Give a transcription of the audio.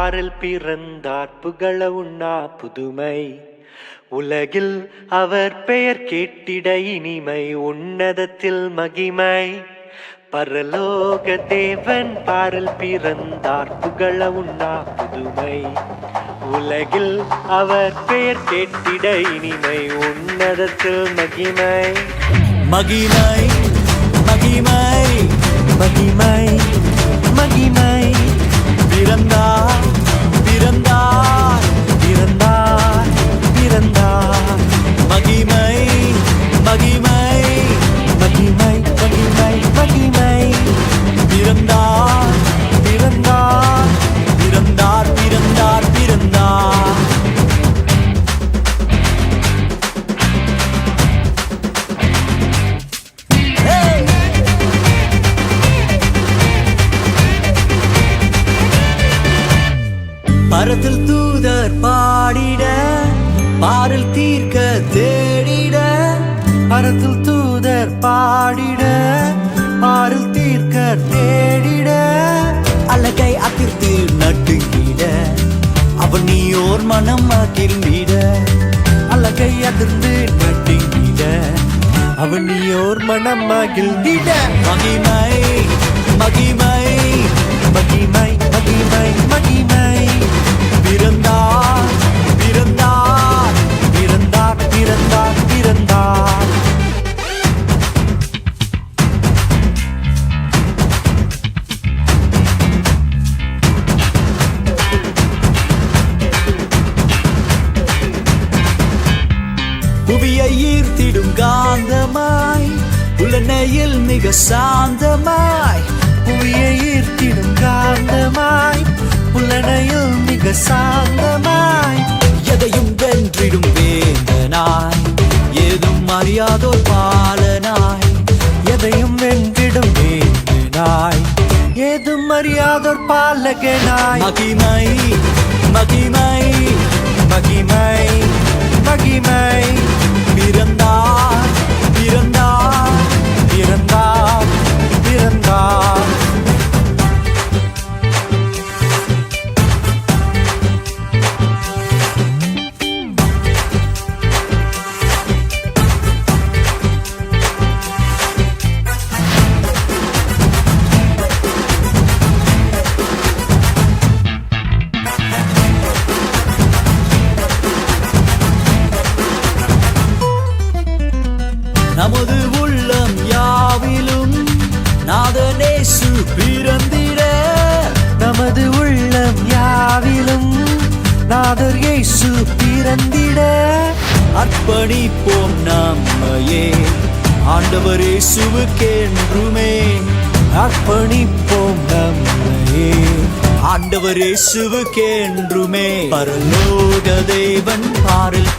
பாரில் பிறந்தார் புகழ உண்ணா புதுமை. உலகில் அவர் பெயர் கேட்டிட இனிமை, உன்னதத்தில் மகிமை. பரலோக தேவன் பாரில் பிறந்தார் புகழ உண்ணா புதுமை. உலகில் அவர் பெயர் கேட்டிட இனிமை, உன்னதத்தில் மகிமை. மகிமை மகிமை மகிமை மகிமை. பிறந்தார் பிறந்தார் பிறந்தார் பிறந்தார். மகிமை மகிமை மகிமை மகிமை மகிமை. பிறந்தார் பிறந்தார் பிறந்தார் பிறந்தார் பிறந்தார். பரத்தில் தூதர் பாடிட, பாரில் தீர்க்க தேடிட. பரத்தில் தூதர் பாடிட, பாரில் தீர்க்க தேடிட. அழகை அதிர்த்து நட்டுங்கிட, அவன் நீயோர் மனம் மகிழ்ந்திட. அழகை அதிர்ந்து நட்டுங்கிட, அவன் நீயோர் மனம் மகிழ்ந்திட. மகிமை மகிமை மகிமை மகிமை மகிமை. பிறந்தார் பிறந்தார் பிறந்தார் பிறந்தார் பிறந்தார். புவியை ஈர்த்திடும் காந்தமாய், புலனையில் மிக சாந்தமாய். புவியை ஈர்த்திடும் காந்தமாய், புலனையில் மிக சாந்தமாய். எதையும் வென்றிடும் வேந்தனாய், ஏதும் அறியாதோர் பாலனாய். எதையும் வென்றிடும் வேந்தனாய், ஏதும் அறியாதோர் பாலகனாய். மகிமை மகிமை மகிமை மகிமை. பிறந்தார் பிறந்தார் பிறந்தார் பிறந்தார். நமது உள்ளம் யாவிலும் நாதனேசு பிறந்திட. நமது உள்ளம் யாவிலும் நாதர் இயேசு பிறந்திட. அர்ப்பணிப்போம் நம்மையே ஆண்டவர் இயேசுவுக்கென்றுமே. அர்ப்பணிப்போம் நம்மையே ஆண்டவர் இயேசுவுக்கென்றுமே. பரலோக தேவன் பாரில்